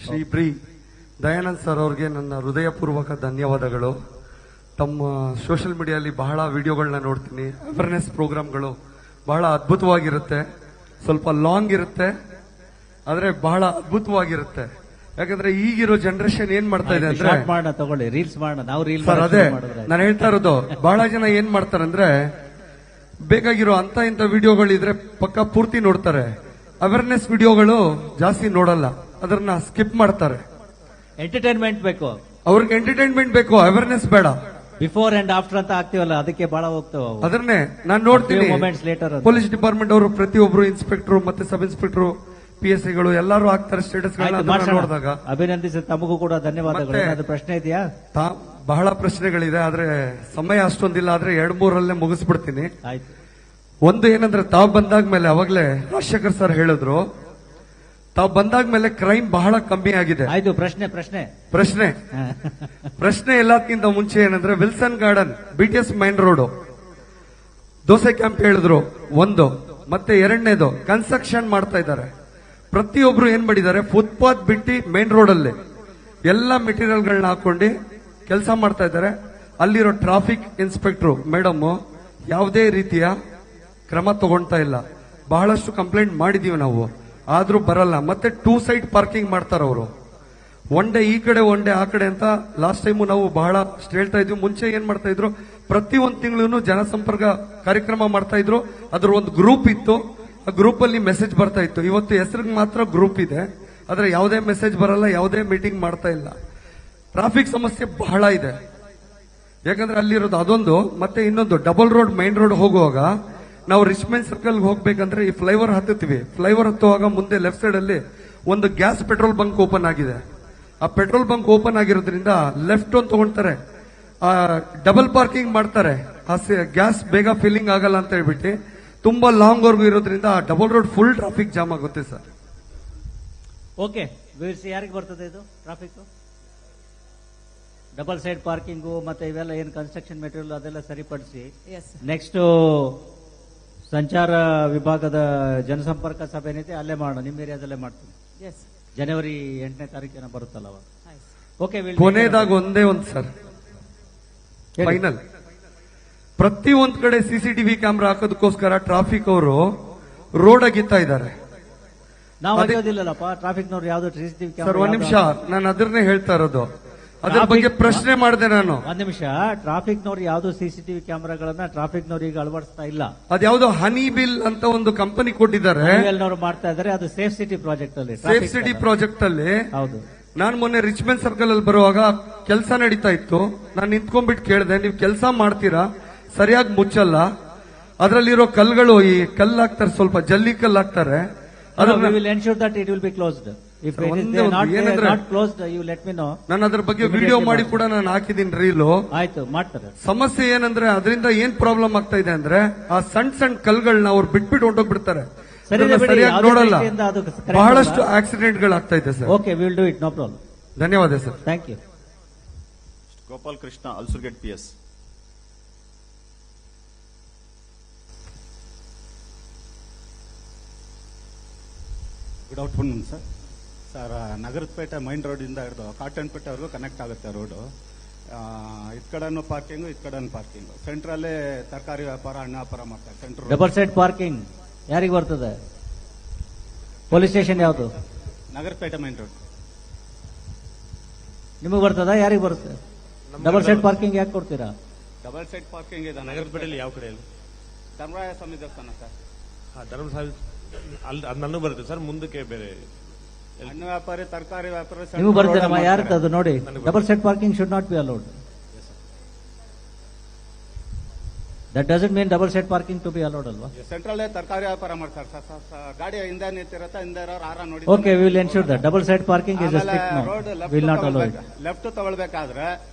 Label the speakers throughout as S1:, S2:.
S1: Shri ಬ್ರಿ Dayanand sir ಅವ್ರಿಗೆ ನನ್ನ ಹೃದಯಪೂರ್ವಕ ಧನ್ಯವಾದಗಳು. ತಮ್ಮ ಸೋಷಿಯಲ್ ಮೀಡಿಯಲ್ಲಿ ಬಹಳ ವಿಡಿಯೋಗಳನ್ನ ನೋಡ್ತೀನಿ. ಅವೇರ್ನೆಸ್ ಪ್ರೋಗ್ರಾಮ್ಗಳು ಬಹಳ ಅದ್ಭುತವಾಗಿರುತ್ತೆ. ಸ್ವಲ್ಪ ಲಾಂಗ್ ಇರುತ್ತೆ, ಆದ್ರೆ ಬಹಳ ಅದ್ಭುತವಾಗಿರುತ್ತೆ. ಯಾಕಂದ್ರೆ ಈಗಿರೋ ಜನರೇಷನ್ ಏನ್ ಮಾಡ್ತಾ ಇದೆ ಅಂದ್ರೆ,
S2: ತಗೊಳ್ಳಿ ರೀಲ್ಸ್ ಮಾಡೋಣ, ನಾವು ರೀಲ್ಸ್
S1: ಸರ್ ಅದೇ ನಾನು ಹೇಳ್ತಾ ಇರೋದು. ಬಹಳ ಜನ ಏನ್ ಮಾಡ್ತಾರಂದ್ರೆ, ಬೇಕಾಗಿರೋ ಅಂತ ಇಂಥ ವಿಡಿಯೋಗಳಿದ್ರೆ ಪಕ್ಕ ಪೂರ್ತಿ ನೋಡ್ತಾರೆ. ಅವೇರ್ನೆಸ್ ವಿಡಿಯೋಗಳು ಜಾಸ್ತಿ ನೋಡಲ್ಲ, ಅದನ್ನ ಸ್ಕಿಪ್ ಮಾಡ್ತಾರೆ.
S2: ಎಂಟರ್ಟೈನ್ಮೆಂಟ್ ಬೇಕು
S1: ಅವ್ರಿಗೆ, ಎಂಟರ್ಟೈನ್ಮೆಂಟ್ ಬೇಕು, ಅವೇರ್ನೆಸ್ ಬೇಡ.
S2: ಬಿಫೋರ್ ಅಂಡ್ ಆಫ್ಟರ್ ಅಂತ ಆಗ್ತೀವಲ್ಲ, ಅದಕ್ಕೆ ಬಹಳ ಹೋಗ್ತೇವೆ.
S1: ಅದನ್ನೇ ನಾನು ನೋಡ್ತೀನಿ.
S2: ಮೊಮೆಂಟ್ಸ್ ಲೇಟರ್
S1: ಪೊಲೀಸ್ ಡಿಪಾರ್ಟ್ಮೆಂಟ್ ಅವರು ಪ್ರತಿಯೊಬ್ರು ಇನ್ಸ್ಪೆಕ್ಟರ್ ಮತ್ತೆ ಸಬ್ ಇನ್ಸ್ಪೆಕ್ಟರ್ PSI ಗಳು ಎಲ್ಲರೂ ಆಗ್ತಾರೆ ಸ್ಟೇಟಸ್ ನೋಡಿದಾಗ.
S2: ಅಭಿನಂದಿಸಿ, ತಮಗೂ ಕೂಡ ಧನ್ಯವಾದಗಳು. ಅದು ಪ್ರಶ್ನೆ ಇದೆಯಾ?
S1: ಬಹಳ ಪ್ರಶ್ನೆಗಳಿದೆ, ಆದ್ರೆ ಸಮಯ ಅಷ್ಟೊಂದಿಲ್ಲ. ಆದ್ರೆ 2-3 ಮುಗಿಸ್ಬಿಡ್ತೀನಿ.
S2: ಆಯ್ತು.
S1: ಒಂದು ಏನಂದ್ರೆ, ತಾವು ಬಂದಾದ್ಮೇಲೆ ಅವಾಗ್ಲೇ ರಾಜಶೇಖರ್ ಸರ್ ಹೇಳಿದ್ರು, ತಾವು ಬಂದಾದ್ಮೇಲೆ ಕ್ರೈಮ್ ಬಹಳ ಕಮ್ಮಿ ಆಗಿದೆ.
S2: ಆಯ್ತು. ಪ್ರಶ್ನೆ ಪ್ರಶ್ನೆ
S1: ಪ್ರಶ್ನೆ ಪ್ರಶ್ನೆ ಎಲ್ಲದಕ್ಕಿಂತ ಮುಂಚೆ ಏನಂದ್ರೆ, Wilson garden BTS main road dosa camp ಹೇಳಿದ್ರು ಒಂದು, ಮತ್ತೆ ಎರಡನೇದು ಕನ್ಸ್ಟ್ರಕ್ಷನ್ ಮಾಡ್ತಾ ಇದ್ದಾರೆ. ಪ್ರತಿಯೊಬ್ರು ಏನ್ ಮಾಡಿದ್ದಾರೆ, ಫುಟ್ಪಾತ್ ಬಿಟ್ಟು ಮೇನ್ ರೋಡ್ ಅಲ್ಲಿ ಎಲ್ಲ ಮೆಟೀರಿಯಲ್ಗಳನ್ನ ಹಾಕೊಂಡು ಕೆಲಸ ಮಾಡ್ತಾ ಇದ್ದಾರೆ. ಅಲ್ಲಿರೋ ಟ್ರಾಫಿಕ್ ಇನ್ಸ್ಪೆಕ್ಟರ್ ಮೇಡಮ್ ಯಾವುದೇ ರೀತಿಯ ಕ್ರಮ ತಗೊಳ್ತಾ ಇಲ್ಲ. ಬಹಳಷ್ಟು ಕಂಪ್ಲೇಂಟ್ ಮಾಡಿದೀವಿ ನಾವು, ಆದ್ರೂ ಬರಲ್ಲ. ಮತ್ತೆ 2 ಸೈಡ್ ಪಾರ್ಕಿಂಗ್ ಮಾಡ್ತಾರ ಅವರು. ಒನ್ ಡೇ ಈ ಕಡೆ ಒನ್ ಡೇ ಆ ಕಡೆ ಅಂತ. ಲಾಸ್ಟ್ ಟೈಮು ನಾವು ಬಹಳ ಹೇಳ್ತಾ ಇದ್ವಿ. ಮುಂಚೆ ಏನ್ ಮಾಡ್ತಾ ಇದ್ರು, ಪ್ರತಿ ಒಂದು ತಿಂಗಳು ಜನಸಂಪರ್ಕ ಕಾರ್ಯಕ್ರಮ ಮಾಡ್ತಾ ಇದ್ರು. ಅದ್ರ ಒಂದು ಗ್ರೂಪ್ ಇತ್ತು, ಆ ಗ್ರೂಪ್ ಅಲ್ಲಿ ಮೆಸೇಜ್ ಬರ್ತಾ ಇತ್ತು. ಇವತ್ತು ಹೆಸರಿಗೆ ಮಾತ್ರ ಗ್ರೂಪ್ ಇದೆ, ಆದ್ರೆ ಯಾವುದೇ ಮೆಸೇಜ್ ಬರಲ್ಲ, ಯಾವುದೇ ಮೀಟಿಂಗ್ ಮಾಡ್ತಾ ಇಲ್ಲ. ಟ್ರಾಫಿಕ್ ಸಮಸ್ಯೆ ಬಹಳ ಇದೆ. ಯಾಕಂದ್ರೆ ಅಲ್ಲಿರೋದು ಅದೊಂದು, ಮತ್ತೆ ಇನ್ನೊಂದು ಡಬಲ್ ರೋಡ್ ಮೈನ್ ರೋಡ್ ಹೋಗುವಾಗ ನಾವು ರಿಚ್ಮೆಂಟ್ ಸರ್ಕಲ್ ಹೋಗ್ಬೇಕಂದ್ರೆ ಈ ಫ್ಲೈಓವರ್ ಹತ್ತುತ್ತೀವಿ. ಫ್ಲೈಓವರ್ ಹತ್ತುವಾಗ ಮುಂದೆ ಲೆಫ್ಟ್ ಸೈಡ್ ಅಲ್ಲಿ ಒಂದು ಗ್ಯಾಸ್ ಪೆಟ್ರೋಲ್ ಬಂಕ್ ಓಪನ್ ಆಗಿದೆ. ಆ ಪೆಟ್ರೋಲ್ ಬಂಕ್ ಓಪನ್ ಆಗಿರೋದ್ರಿಂದ ಲೆಫ್ಟ್ ಒಂದು ತಗೊಳ್ತಾರೆ, ಡಬಲ್ ಪಾರ್ಕಿಂಗ್ ಮಾಡ್ತಾರೆ. ಆ ಗ್ಯಾಸ್ ಬೇಗ ಫಿಲ್ಲಿಂಗ್ ಆಗಲ್ಲ ಅಂತ ಹೇಳ್ಬಿಟ್ಟು ತುಂಬಾ ಲಾಂಗ್ ವರ್ಗು ಇರೋದ್ರಿಂದ double road full traffic jam ಆಗುತ್ತೆ ಸರ್.
S2: ಓಕೆ, ಯಾರಿಗೆ ಬರ್ತದೆ ಇದು ಟ್ರಾಫಿಕ್? ಡಬಲ್ ಸೈಡ್ ಪಾರ್ಕಿಂಗು ಮತ್ತೆ ಇವೆಲ್ಲ ಏನು ಕನ್ಸ್ಟ್ರಕ್ಷನ್ ಮೆಟೀರಿಯಲ್ ಅದೆಲ್ಲ ಸರಿಪಡಿಸಿ ನೆಕ್ಸ್ಟ್ ಸಂಚಾರ ವಿಭಾಗದ ಜನಸಂಪರ್ಕ ಸಭೆ ಏನಿದೆ ಅಲ್ಲೇ ಮಾಡೋಣ. ನಿಮ್ಮ ಏರಿಯಾದಲ್ಲೇ ಮಾಡ್ತೀನಿ. ಜನವರಿ 8ನೇ ತಾರೀಕಿನ ಬರುತ್ತಲ್ಲ ಅವಾಗ. ಓಕೆ,
S1: ಕೊನೆಯದಾಗ ಒಂದೇ ಒಂದು ಸರ್ ಫೈನಲ್, ಪ್ರತಿ ಒಂದ್ ಕಡೆ CCTV ಕ್ಯಾಮ್ರಾ ಹಾಕೋದಕ್ಕೋಸ್ಕರ ಟ್ರಾಫಿಕ್ ಅವರು ರೋಡ್ ಅಗಿತಾ ಇದ್ದಾರೆ.
S2: ನಾವು ಅಗೋದಿಲ್ಲಪ್ಪ, ಟ್ರಾಫಿಕ್ನವ್ರು ಯಾವ್ದು CCTV
S1: ಸರ್
S2: ಕ್ಯಾಮ್ರಾ.
S1: ಒಂದ್ ನಿಮಿಷ, ನಾನು ಅದನ್ನೇ ಹೇಳ್ತಾ ಇರೋದು. ಅದ್ರ ಬಗ್ಗೆ ಪ್ರಶ್ನೆ ಮಾಡಿದೆ ನಾನು.
S2: ಒಂದ್ ನಿಮಿಷ, ಟ್ರಾಫಿಕ್ನವ್ರು ಯಾವ್ದು CCTV ಕ್ಯಾಮ್ರಾಗಳನ್ನ ಟ್ರಾಫಿಕ್ನವ್ರು ಈಗ ಅಳವಡಿಸ್ತಾ ಇಲ್ಲ.
S1: ಅದ್ಯಾವ್ದೋ ಹನಿ ಬಿಲ್ ಅಂತ ಒಂದು ಕಂಪನಿ ಕೊಟ್ಟಿದ್ದಾರೆ,
S2: ಮಾಡ್ತಾ ಇದ್ದಾರೆ. ಅದು ಸೇಫ್ ಸಿಟಿ ಪ್ರಾಜೆಕ್ಟ್ ಅಲ್ಲಿ,
S1: ಸೇಫ್ ಸಿಟಿ ಪ್ರಾಜೆಕ್ಟ್ ಅಲ್ಲಿ.
S2: ಹೌದು.
S1: ನಾನು ಮೊನ್ನೆ ರಿಚ್ಮೆಂಟ್ ಸರ್ಕಲ್ ಅಲ್ಲಿ ಬರುವಾಗ ಕೆಲಸ ನಡೀತಾ ಇತ್ತು. ನಾನು ನಿಂತ್ಕೊಂಡ್ಬಿಟ್ಟು ಕೇಳಿದೆ, ನೀವು ಕೆಲಸ ಮಾಡ್ತೀರಾ, ಸರಿಯಾಗಿ ಮುಚ್ಚಲ್ಲ. ಅದರಲ್ಲಿರೋ ಕಲ್ಗಳು, ಈ ಕಲ್ಲು ಹಾಕ್ತಾರೆ, ಸ್ವಲ್ಪ ಜಲ್ಲಿ ಕಲ್ಲು ಹಾಕ್ತಾರೆ. ನಾನು ಅದ್ರ ಬಗ್ಗೆ ವಿಡಿಯೋ ಮಾಡಿ ಕೂಡ ನಾನು ಹಾಕಿದ್ದೀನಿ ರೀಲು.
S2: ಆಯ್ತು, ಮಾಡ್ತಾರೆ.
S1: ಸಮಸ್ಯೆ ಏನಂದ್ರೆ, ಅದರಿಂದ ಏನ್ ಪ್ರಾಬ್ಲಮ್ ಆಗ್ತಾ ಇದೆ ಅಂದ್ರೆ, ಆ ಸಣ್ಣ ಸಣ್ಣ ಕಲ್ಗಳನ್ನ ಅವ್ರು ಬಿಟ್ಬಿಟ್ಟು ಹೊಂಟೋಗ್ಬಿಡ್ತಾರೆ, ಸರಿಯಾಗಿ ನೋಡಲ್ಲ. ಬಹಳಷ್ಟು ಆಕ್ಸಿಡೆಂಟ್ ಗಳಾಗ್ತಾ ಇದೆ sir.
S2: Okay, will do it, no problem.
S1: ಧನ್ಯವಾದ sir.
S2: Thank you.
S3: Gopal Krishna, Ulsoor Gate PS.
S4: Good afternoon sir. Nagarpete main ರೋಡಿಂದ ಹಿಡಿದು ಕಾಟನ್ಪೇಟೆವರೆಗೂ ಕನೆಕ್ಟ್ ಆಗುತ್ತೆ ರೋಡು. ಇದ್ ಕಡೆನೂ ಪಾರ್ಕಿಂಗು, ಇದ್ ಕಡೆನೂ ಪಾರ್ಕಿಂಗು. ಸೆಂಟ್ರಲ್ಲಿ ತರಕಾರಿ ವ್ಯಾಪಾರ, ಹಣ್ಣು ವ್ಯಾಪಾರ ಮಾಡ್ತಾರೆ. ಸೆಂಟ್ರ್
S2: ಡಬಲ್ ಸೈಡ್ ಪಾರ್ಕಿಂಗ್ ಯಾರಿಗೆ ಬರ್ತದೆ? ಪೊಲೀಸ್ ಸ್ಟೇಷನ್ ಯಾವುದು?
S4: Nagarpet main road.
S2: ನಿಮಗೆ ಬರ್ತದ? ಯಾರಿಗೆ ಬರುತ್ತೆ? ಡಬಲ್ ಸೈಡ್ ಪಾರ್ಕಿಂಗ್ ಯಾಕೆ ಕೊಡ್ತೀರಾ?
S4: ಡಬಲ್ ಸೈಡ್ ಪಾರ್ಕಿಂಗ್ ಇದೆ
S3: ನಗರಪೇಟೆಯಲ್ಲಿ ಯಾವ ಕಡೆ?
S4: ಧರ್ಮರಾಯ ಸ್ವಾಮಿ ದೇವಸ್ಥಾನ ಸರ್.
S3: ಧರ್ಮಸ್ಥಳ ಅಲ್ಲಿ ಅದು ನನಗೂ ಬರುತ್ತೆ ಸರ್. ಮುಂದಕ್ಕೆ ಬೇರೆ
S4: ಹಣ್ಣು ವ್ಯಾಪಾರಿ, ತರಕಾರಿ ವ್ಯಾಪಾರ.
S2: ನೀವು ಬರ್ತೀರಮ್ಮ? ಯಾರು ಅದು ನೋಡಿ. Double side parking should not be allowed. That doesn't mean double side parking to be allowed ಅಲ್ವಾ?
S4: ಸೆಂಟ್ರಲ್ ತರಕಾರಿ ವ್ಯಾಪಾರ ಮಾಡ್ತಾರೆ ಸರ್. ಗಾಡಿ ಹಿಂದೆ ನಿಂತಿರುತ್ತೆ, ಹಿಂದೆ ಆರ ನೋಡಿ.
S2: Okay, will ensure that double side parking is
S4: road
S2: will not allow it.
S4: Left ತಗೊಳ್ಬೇಕಾದ್ರೆ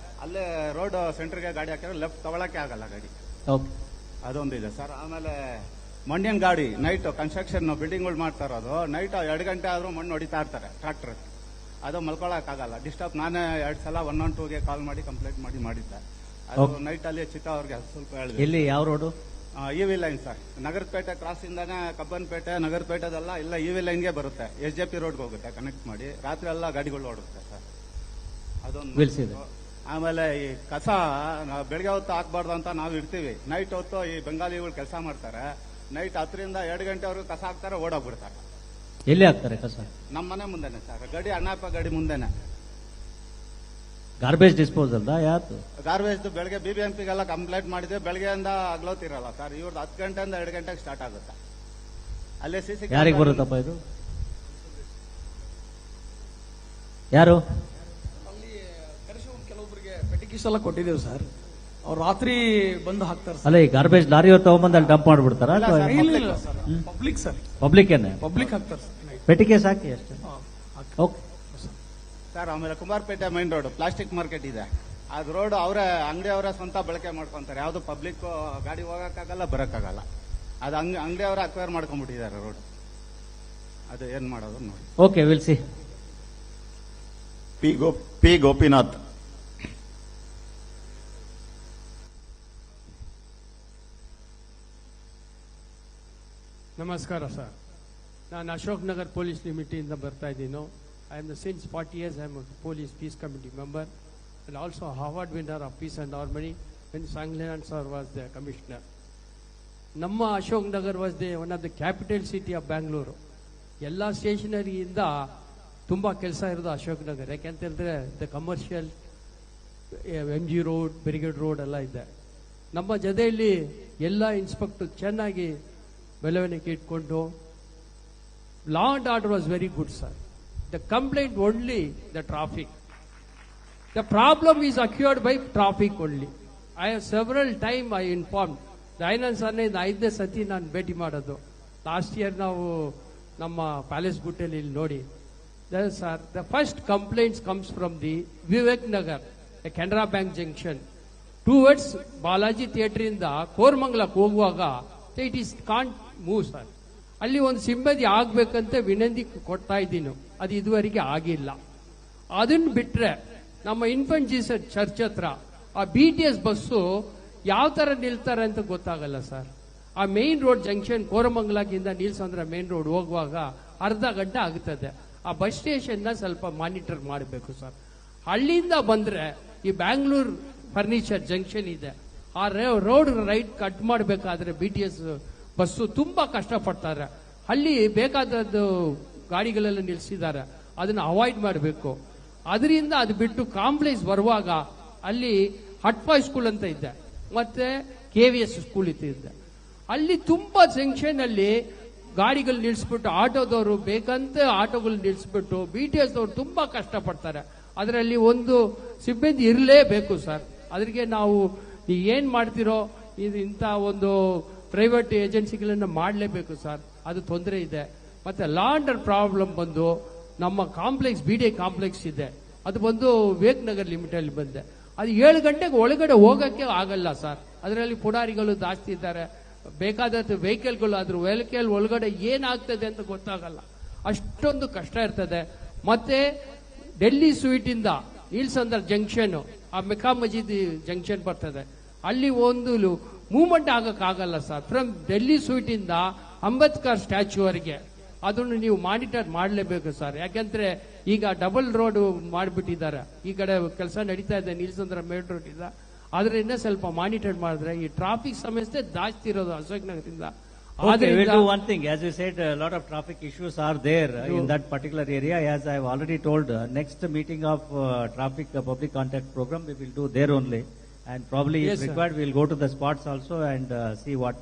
S4: ಅಲ್ಲೇ ರೋಡ್ ಸೆಂಟರ್ಗೆ ಗಾಡಿ ಹಾಕಿದ್ರೆ ಲೆಫ್ಟ್ ತಗೊಳಕ್ಕೆ ಆಗಲ್ಲ ಗಾಡಿ.
S2: ಓಕೆ,
S4: ಅದೊಂದಿದೆ ಸರ್. ಆಮೇಲೆ ಮಂಡ್ಯನ್ ಗಾಡಿ ನೈಟ್ ಕನ್ಸ್ಟ್ರಕ್ಷನ್ ಬಿಲ್ಡಿಂಗ್ಗಳು ಮಾಡ್ತಾ ಇರೋದು, ನೈಟ್ 2 ಗಂಟೆ ಆದ್ರೂ ಮಣ್ಣು ಹೊಡಿತಾ ಇರ್ತಾರೆ ಟ್ರಾಕ್ಟರ್. ಅದು ಮಲ್ಕೊಳಕ್ಕಾಗಲ್ಲ. ಡಿಸ್ಟರ್ಬ್ ನಾನೇ 2 ಸಲ 112ಗೆ ಕಾಲ್ ಮಾಡಿ ಕಂಪ್ಲೇಂಟ್ ಮಾಡಿದ್ದೆ. ಅದು ನೈಟ್ ಅಲ್ಲಿ ಚಿತ್ತ ಅವ್ರಿಗೆ ಸ್ವಲ್ಪ ಹೇಳಿದೆ.
S2: ಎಲ್ಲಿ ಯಾವ road?
S4: E line sir, Nagarpete ಕ್ರಾಸಿಂದಾನೆ ಕಬ್ಬನ್ಪೇಟೆ ನಗರಪೇಟೆದೆಲ್ಲ ಇಲ್ಲ ಇ ಲೈನ್ಗೆ ಬರುತ್ತೆ, SJP ರೋಡ್ಗೆ ಹೋಗುತ್ತೆ ಕನೆಕ್ಟ್ ಮಾಡಿ, ರಾತ್ರಿ ಎಲ್ಲ ಗಾಡಿಗಳು ಓಡುತ್ತೆ ಸರ್. ಅದೊಂದು
S2: ನಿಲ್ಸಿದೆ.
S4: ಆಮೇಲೆ ಈ ಕಸ ಬೆಳಗ್ಗೆ ಹೊತ್ತು ಹಾಕ್ಬಾರ್ದು ಅಂತ ನಾವು ಇಡ್ತೀವಿ, ನೈಟ್ ಹೊತ್ತು ಈ ಬೆಂಗಾಲಿಗಳು ಕೆಲಸ ಮಾಡ್ತಾರೆ, ನೈಟ್ 10ರಿಂದ 2 ಗಂಟೆವರೆಗೂ ಕಸ ಹಾಕ್ತಾರೆ, ಓಡೋಗ್ಬಿಡ್ತಾರೆ.
S2: ಎಲ್ಲಿ ಹಾಕ್ತಾರೆ ಕಸ?
S4: ನಮ್ಮ ಮನೆ ಮುಂದೆನೆ ಸರ್, ಗಡಿ ಅಣ್ಣಪ್ಪ ಗಡಿ ಮುಂದೆನೆ.
S2: Garbage disposal ಯಾತು?
S4: ಗಾರ್ಬೇಜ್ ಬೆಳಗ್ಗೆ BBMPಗೆಲ್ಲ ಕಂಪ್ಲೇಂಟ್ ಮಾಡಿದ್ವಿ, ಬೆಳಗ್ಗೆಯಿಂದ ಆಗ್ಲೋತಿರಲ್ಲ ಸರ್, ಇವ್ರದ್ದು 10 ಗಂಟೆಯಿಂದ 2 ಗಂಟೆಗೆ ಸ್ಟಾರ್ಟ್ ಆಗುತ್ತೆ. ಅಲ್ಲೇ CC
S2: ಯಾರಿಗೆ ಬರುತ್ತಪ್ಪ ಇದು? ಯಾರು?
S5: ಕೆಲವೊಬ್ಬರಿಗೆ ಪೆಟಿಕೀಸ್ ಎಲ್ಲ ಕೊಟ್ಟಿದ್ದೇವೆ ಸರ್, ಅವ್ರು ರಾತ್ರಿ ಬಂದು ಹಾಕ್ತಾರೆ ಸರ್.
S2: ಅಲ್ಲ, ಈ ಗಾರ್ಬೇಜ್ ಲಾರಿ ತಗೊಂಬಂದು ಅಲ್ಲಿ ಡಂಪ್ ಮಾಡ್ಬಿಡ್ತಾರ?
S5: ಇಲ್ಲ ಸರ್, ಪಬ್ಲಿಕ್ ಸರ್,
S2: ಪಬ್ಲಿಕ್ ಏನೇ
S5: ಪಬ್ಲಿಕ್ ಹಾಕ್ತಾರೆ ಸರ್.
S2: ಪೆಟಿಕೇಸ್ ಹಾಕಿ ಅಷ್ಟೇ. Okay
S4: sir. ಆಮೇಲೆ ಕುಮಾರಪೇಟೆ ಮೈನ್ ರೋಡ್ ಪ್ಲಾಸ್ಟಿಕ್ ಮಾರ್ಕೆಟ್ ಇದೆ, ಅದು ರೋಡ್ ಅವರೇ ಅಂಗಡಿಯವರೇ ಸ್ವಂತ ಬಳಕೆ ಮಾಡ್ಕೊಂತಾರೆ, ಯಾವ್ದು ಪಬ್ಲಿಕ್ ಗಾಡಿ ಹೋಗಕ್ಕಾಗಲ್ಲ ಬರಕ್ಕಾಗಲ್ಲ, ಅದು ಅಂಗಡಿಯವರೇ ಅಕ್ವೈರ್ ಮಾಡ್ಕೊಂಡ್ಬಿಟ್ಟಿದ್ದಾರೆ ರೋಡ್. ಅದು ಏನ್ ಮಾಡೋದು ನೋಡಿ.
S2: Okay, will see.
S6: P Gopinath.
S7: ನಮಸ್ಕಾರ ಸರ್, ನಾನು ಅಶೋಕ್ ನಗರ್ ಪೊಲೀಸ್ ಲಿಮಿಟಿಂದ ಬರ್ತಾ ಇದ್ದೀನೋ. I am since 40 years I am police peace committee member and also award winner of peace and harmony when Sanglinath sir was the commissioner. ನಮ್ಮ Ashok Nagar was the one of the capital city of Bangalore. ಎಲ್ಲ ಸ್ಟೇಷನರಿಯಿಂದ ತುಂಬ ಕೆಲಸ ಇರೋದು ಅಶೋಕ್ ನಗರ್, ಯಾಕೆಂತ ಹೇಳಿದ್ರೆ the commercial MG road, brigade road ಎಲ್ಲ ಇದೆ. ನಮ್ಮ ಜೊತೆಯಲ್ಲಿ ಎಲ್ಲ ಇನ್ಸ್ಪೆಕ್ಟರ್ ಚೆನ್ನಾಗಿ ಬೆಳವಣಿಗೆ ಇಟ್ಕೊಂಡು, law and order was very good, sir. The complaint only the traffic. The problem is occurred by traffic only. I have several time I informed. Dayanand ಸರ್ನ 5ನೇ ಸತಿ ನಾನು ಭೇಟಿ ಮಾಡೋದು. ಲಾಸ್ಟ್ ಇಯರ್ ನಾವು ನಮ್ಮ ಪ್ಯಾಲೇಸ್ ಗುಟ್ಟೆಯಲ್ಲಿ ಇಲ್ಲಿ ನೋಡಿ. Sir, the first complaints comes from the Vivek Nagar, Canara bank junction towards Balaji theatre ಇಂದ ಕೋರಮಂಗಲಕ್ಕೆ ಹೋಗುವಾಗ it is can't move sir. ಅಲ್ಲಿ ಒಂದು ಸಿಬ್ಬಂದಿ ಆಗ್ಬೇಕಂತ ವಿನಂತಿ ಕೊಡ್ತಾ ಇದ್ದೀನಿ, ಅದು ಇದುವರೆಗೆ ಆಗಿಲ್ಲ. ಅದನ್ನ ಬಿಟ್ರೆ ನಮ್ಮ ಇನ್ಫೆಂಟ್ ಜೀಸಸ್ ಚರ್ಚ್ ಹತ್ರ ಆ BTS ಬಸ್ಸು ಯಾವ ತರ ನಿಲ್ತಾರೆ ಅಂತ ಗೊತ್ತಾಗಲ್ಲ ಸರ್. ಆ ಮೇನ್ ರೋಡ್ ಜಂಕ್ಷನ್ ಕೋರಮಂಗಲದಿಂದ ನೀಲ್ಸಂದ್ರ ಮೇನ್ ರೋಡ್ ಹೋಗುವಾಗ ಅರ್ಧ ಗಂಟೆ ಆಗುತ್ತದೆ. ಆ ಬಸ್ ಸ್ಟೇಷನ್ ನ ಸ್ವಲ್ಪ ಮಾನಿಟರ್ ಮಾಡಬೇಕು ಸರ್. ಹಳ್ಳಿಯಿಂದ ಬಂದ್ರೆ ಈ ಬ್ಯಾಂಗ್ಳೂರ್ ಫರ್ನಿಚರ್ ಜಂಕ್ಷನ್ ಇದೆ, ಆ ರೋಡ್ ರೈಟ್ ಕಟ್ ಮಾಡಬೇಕಾದ್ರೆ BTS ಬಸ್ಸು ತುಂಬಾ ಕಷ್ಟಪಡ್ತಾರೆ. ಅಲ್ಲಿ ಬೇಕಾದದ್ದು ಗಾಡಿಗಳೆಲ್ಲ ನಿಲ್ಲಿಸಿದ್ದಾರೆ, ಅದನ್ನ ಅವಾಯ್ಡ್ ಮಾಡಬೇಕು. ಅದರಿಂದ ಅದು ಬಿಟ್ಟು ಕಾಂಪ್ಲೆಕ್ಸ್ ಬರುವಾಗ ಅಲ್ಲಿ ಹಟ್ಪಾಯ್ ಸ್ಕೂಲ್ ಅಂತ ಇದೆ, ಮತ್ತೆ KVS ಸ್ಕೂಲ್ ಇದೆ. ಅಲ್ಲಿ ತುಂಬಾ ಜಂಕ್ಷನ್ ಅಲ್ಲಿ ಗಾಡಿಗಳು ನಿಲ್ಲಿಸ್ಬಿಟ್ಟು ಆಟೋದವರು ಬೇಕಂತ ಆಟೋಗಳು ನಿಲ್ಲಿಸ್ಬಿಟ್ಟು BTS ದವರು ತುಂಬಾ ಕಷ್ಟಪಡ್ತಾರೆ. ಅದರಲ್ಲಿ ಒಂದು ಸಿಬ್ಬಂದಿ ಇರಲೇಬೇಕು ಸರ್. ಅದ್ರಿಗೆ ನಾವು ಏನ್ ಮಾಡ್ತಿರೋ ಇದು ಇಂಥ ಒಂದು ಪ್ರೈವೇಟ್ ಏಜೆನ್ಸಿಗಳನ್ನ ಮಾಡಲೇಬೇಕು ಸರ್, ಅದು ತೊಂದರೆ ಇದೆ. ಮತ್ತೆ ಲಾ ಅಂಡ್ ಪ್ರಾಬ್ಲಮ್ ಬಂದು ನಮ್ಮ ಕಾಂಪ್ಲೆಕ್ಸ್ BDI ಕಾಂಪ್ಲೆಕ್ಸ್ ಇದೆ, ಅದು ಬಂದು ವಿವೇಕ್ ನಗರ್ ಲಿಮಿಟಲ್ಲಿ ಬಂದೆ. ಅದು 7 ಗಂಟೆಗೆ ಒಳಗಡೆ ಹೋಗಕ್ಕೆ ಆಗಲ್ಲ ಸರ್. ಅದರಲ್ಲಿ ಪುಡಾರಿಗಳು ಜಾಸ್ತಿ ಇದ್ದಾರೆ, ಬೇಕಾದಷ್ಟು ವೆಹಿಕಲ್ಗಳು, ಅದ್ರ ವೆಹಿಕಲ್ ಒಳಗಡೆ ಏನಾಗ್ತದೆ ಅಂತ ಗೊತ್ತಾಗಲ್ಲ, ಅಷ್ಟೊಂದು ಕಷ್ಟ ಇರ್ತದೆ. ಮತ್ತೆ ಡೆಲ್ಲಿ ಸ್ವೀಟ್ ಇಂದ ನೀಲ್ಸಂದ್ರ ಜಂಕ್ಷನ್, ಆ ಮೆಕಾ ಮಜೀದ್ ಜಂಕ್ಷನ್ ಬರ್ತದೆ, ಅಲ್ಲಿ ಒಂದು ಮೂವ್ಮೆಂಟ್ ಆಗಕ್ಕಾಗಲ್ಲ ಸರ್. ಫ್ರಮ್ ಡೆಲ್ಲಿ ಸ್ವೀಟ್ ಇಂದ ಅಂಬೇಡ್ಕರ್ ಸ್ಟ್ಯಾಚ್ಯೂ ವರೆಗೆ ಅದನ್ನು ನೀವು ಮಾನಿಟರ್ ಮಾಡಲೇಬೇಕು ಸರ್. ಯಾಕಂದ್ರೆ ಈಗ ಡಬಲ್ ರೋಡ್ ಮಾಡಿಬಿಟ್ಟಿದ್ದಾರೆ, ಈ ಕಡೆ ಕೆಲಸ ನಡೀತಾ ಇದೆ ನೀಲ್ಸಂದ್ರ ಮೇನ್ ರೋಡ್ ಇಂದ, ಅದರಿಂದ ಸ್ವಲ್ಪ ಮಾನಿಟರ್ ಮಾಡಿದ್ರೆ ಈ ಟ್ರಾಫಿಕ್ ಸಮಸ್ಯೆ ಜಾಸ್ತಿ ಇರೋದು ಅಶೋಕ್ ನಗರದಿಂದ.
S2: Okay, we'll do one thing. As you said, a lot of traffic issues are there in that particular area. As I have already told, next meeting of traffic public contact program we will do there only, and probably
S7: Yes,
S2: if
S7: sir.
S2: required we will go to the spots also and see what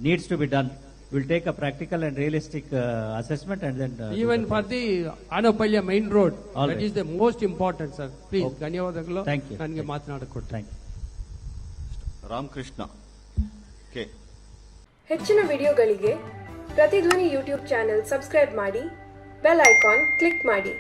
S2: needs to be done. We will take a practical and realistic assessment and then do
S7: Even
S2: the
S7: for the Anapalya main road,
S2: All
S7: that
S2: right.
S7: is the most important, sir. Please,
S2: Okay.
S7: ಧನ್ಯವಾದಗಳು.
S2: Thank you.
S7: ನನಗೆ ಮಾತನಾಡಕೊಟ್ಟು.
S2: Thank you.
S6: Ramakrishna K.
S8: ಹೆಚ್ಚಿನ ವಿಡಿಯೋಗಳಿಗೆ ಪ್ರತಿಧ್ವನಿ YouTube channel subscribe ಮಾಡಿ, bell icon click ಮಾಡಿ.